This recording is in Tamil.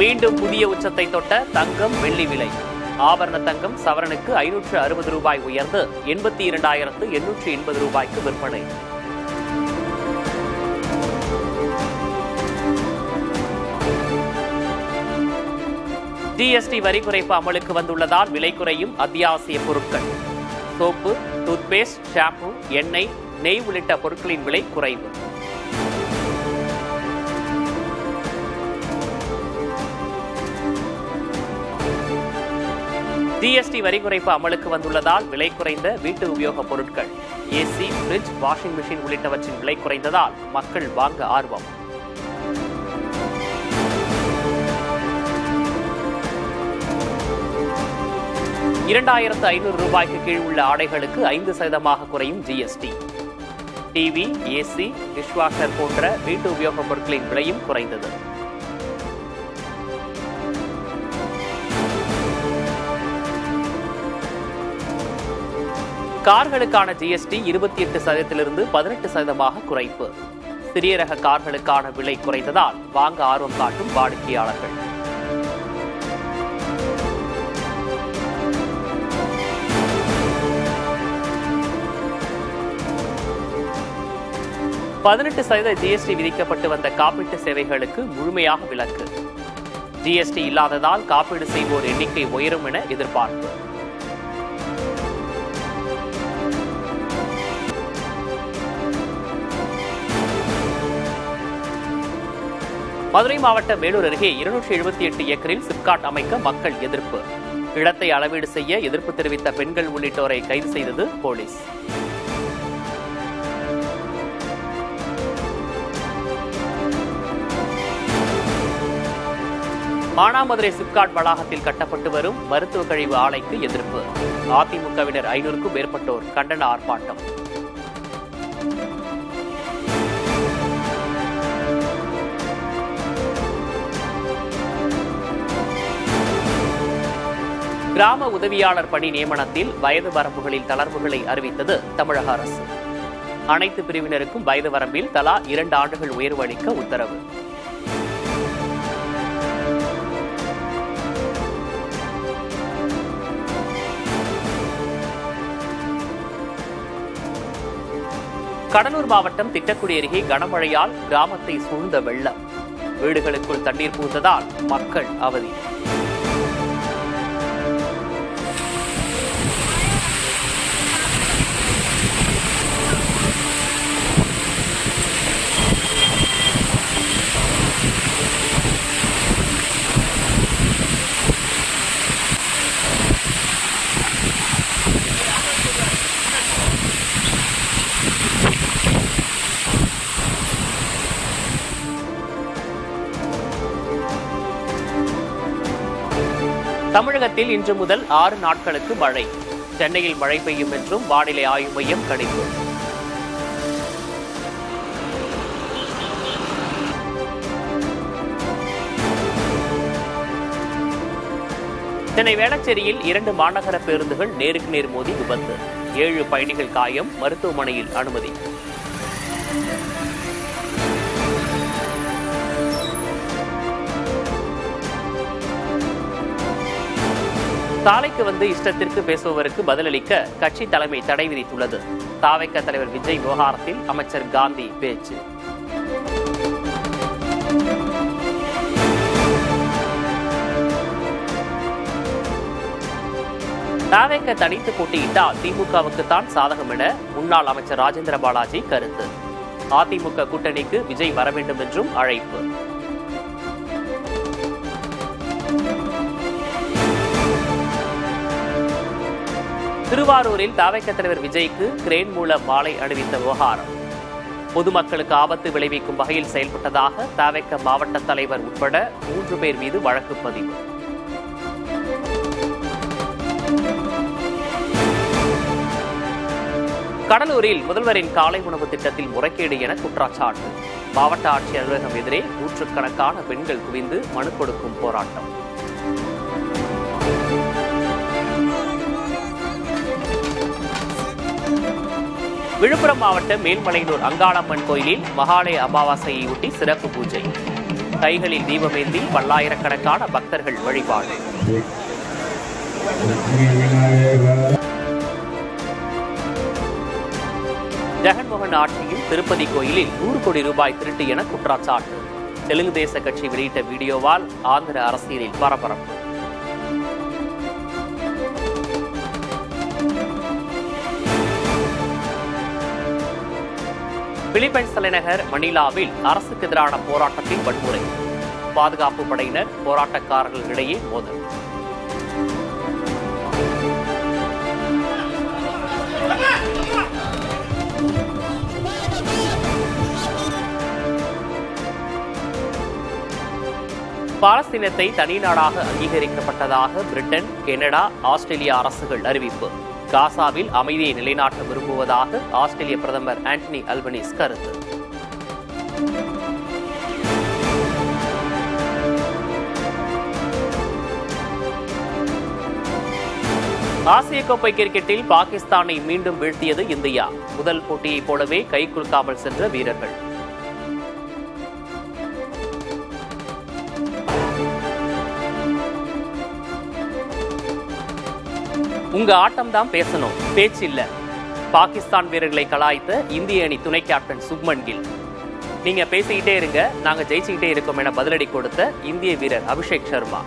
மீண்டும் புதிய உச்சத்தை தொட்ட தங்கம் வெள்ளி விலை. ஆபரண தங்கம் சவரனுக்கு 560 ரூபாய் உயர்ந்து 82,880 ரூபாய்க்கு விற்பனை. ஜிஎஸ்டி வரி குறைப்பு அமலுக்கு வந்துள்ளதால் விலை குறையும் அத்தியாவசிய பொருட்கள். சோப்பு, டூத்பேஸ்ட், ஷாம்பு, எண்ணெய், நெய் உள்ளிட்ட பொருட்களின் விலை குறைவு. ஜிஎஸ்டி வரி குறைப்பு அமலுக்கு வந்துள்ளதால் விலை குறைந்த வீட்டு உபயோகப் பொருட்கள், ஏசி, பிரிட்ஜ், வாஷிங் மிஷின் உள்ளிட்டவற்றின் விலை குறைந்ததால் மக்கள் வாங்க ஆர்வம். ₹2,500 கீழ் உள்ள ஆடைகளுக்கு 5% குறையும் ஜிஎஸ்டி. டிவி, ஏசி, டிஷ்வாஷர் போன்ற வீட்டு உபயோகப் பொருட்களின் விலையும் குறைந்தது. கார்களுக்கான ஜிஎஸ்டி 28%லிருந்து 18% குறைப்பு. சிறிய ரக கார்களுக்கான விலை குறைந்ததால் வாங்க ஆர்வம் காட்டும் வாடிக்கையாளர்கள். %18 ஜிஎஸ்டி விதிக்கப்பட்டு வந்த காப்பீட்டு சேவைகளுக்கு முழுமையாக விலக்கு. ஜிஎஸ்டி இல்லாததால் காப்பீடு செய்வோர் எண்ணிக்கை உயரும் என எதிர்பார்ப்பு. மதுரை மாவட்டம் வேலூர் அருகே 278 ஏக்கரில் சிப்காட் அமைக்க மக்கள் எதிர்ப்பு. இடத்தை அளவீடு செய்ய எதிர்ப்பு தெரிவித்த பெண்கள் உள்ளிட்டோரை கைது செய்தது போலீஸ். மானாமதுரை சிப்காட் வளாகத்தில் கட்டப்பட்டு வரும் மருத்துவ கழிவு ஆலைக்கு எதிர்ப்பு. அதிமுகவினர் 500க்கும் மேற்பட்டோர் கண்டன ஆர்ப்பாட்டம். கிராம உதவியாளர் பணி நியமனத்தில் வயது வரம்புகளில் தளர்வுகளை அறிவித்தது தமிழக அரசு. அனைத்து பிரிவினருக்கும் வயது வரம்பில் தலா 2 ஆண்டுகள் உயர்வு அளிக்க உத்தரவு. கடலூர் மாவட்டம் திட்டக்குடி அருகே கனமழையால் கிராமத்தை சூழ்ந்த வெள்ளம். வீடுகளுக்குள் தண்ணீர் புகுந்ததால் மக்கள் அவதி. தமிழகத்தில் இன்று முதல் 6 நாட்களுக்கு மழை. சென்னையில் மழை பெய்யும் என்றும் வானிலை ஆய்வு மையம் கணிப்பு. சென்னை வேளச்சேரியில் 2 மாநகர பேருந்துகள் நேருக்கு நேர் மோதி விபத்து. 7 பயணிகள் காயம், மருத்துவமனையில் அனுமதி. சாலைக்கு வந்து இஷ்டத்திற்கு பேசுபவருக்கு பதிலளிக்க கட்சி தலைமை தடை விதித்துள்ளது. தாவேக தலைவர் விஜய் விவகாரத்தில் அமைச்சர் காந்தி பேச்சு. தாவேக தனித்து போட்டியிட்டால் திமுகவுக்கு தான் சாதகம் என முன்னாள் அமைச்சர் ராஜேந்திர பாலாஜி கருத்து. அதிமுக கூட்டணிக்கு விஜய் வர வேண்டும் என்றும் அழைப்பு. திருவாரூரில் தாவேக தலைவர் விஜய்க்கு கிரேன் மூலம் மாலை அணிவித்த விவகாரம். பொதுமக்களுக்கு ஆபத்து விளைவிக்கும் வகையில் செயல்பட்டதாக தாவேக மாவட்ட தலைவர் உட்பட 3 பேர் மீது வழக்கு பதிவு. கடலூரில் முதல்வரின் காலை உணவு திட்டத்தில் முறைகேடு என குற்றச்சாட்டு. மாவட்ட ஆட்சியர் அலுவலகம் எதிரே நூற்றுக்கணக்கான பெண்கள் குவிந்து மனு கொடுக்கும் போராட்டம். விழுப்புரம் மாவட்டம் மேல்மலையனூர் அங்காளம்மன் கோயிலில் மகாலய அமாவாசையையொட்டி சிறப்பு பூஜை. கைகளில் தீபமேந்தி பல்லாயிரக்கணக்கான பக்தர்கள் வழிபாடு. ஜெகன்மோகன் ஆட்சியில் திருப்பதி கோயிலில் 100 கோடி ரூபாய் திருட்டு என குற்றச்சாட்டு. தெலுங்கு தேச கட்சி வெளியிட்ட வீடியோவால் ஆந்திர அரசியலில் பரபரப்பு. பிலிப்பைன்ஸ் தலைநகர் மணிலாவில் அரசுக்கு எதிரான போராட்டத்தில் வன்முறை. பாதுகாப்பு படையினர் போராட்டக்காரர்களிடையே மோதல். பாலஸ்தீனத்தை தனி நாடாக அங்கீகரிக்கப்பட்டதாக பிரிட்டன், கனடா, ஆஸ்திரேலியா அரசுகள் அறிவிப்பு. காசாவில் அமைதியை நிலைநாட்ட விரும்புவதாக ஆஸ்திரேலிய பிரதமர் ஆண்டனி அல்பனீஸ் கருத்து. ஆசிய கோப்பை கிரிக்கெட்டில் பாகிஸ்தானை மீண்டும் வீழ்த்தியது இந்தியா. முதல் போட்டியைப் போலவே கை குலுக்காமல் சென்ற வீரர்கள். உங்க ஆட்டம் தான் பேசணும், பேச்சு இல்ல. பாகிஸ்தான் வீரர்களை கலாய்த்த இந்திய அணி துணை கேப்டன் சுப்மன் கில். நீங்க பேசிக்கிட்டே இருங்க, நாங்க ஜெயிச்சுக்கிட்டே இருக்கோம் என பதிலடி கொடுத்த இந்திய வீரர் அபிஷேக் சர்மா.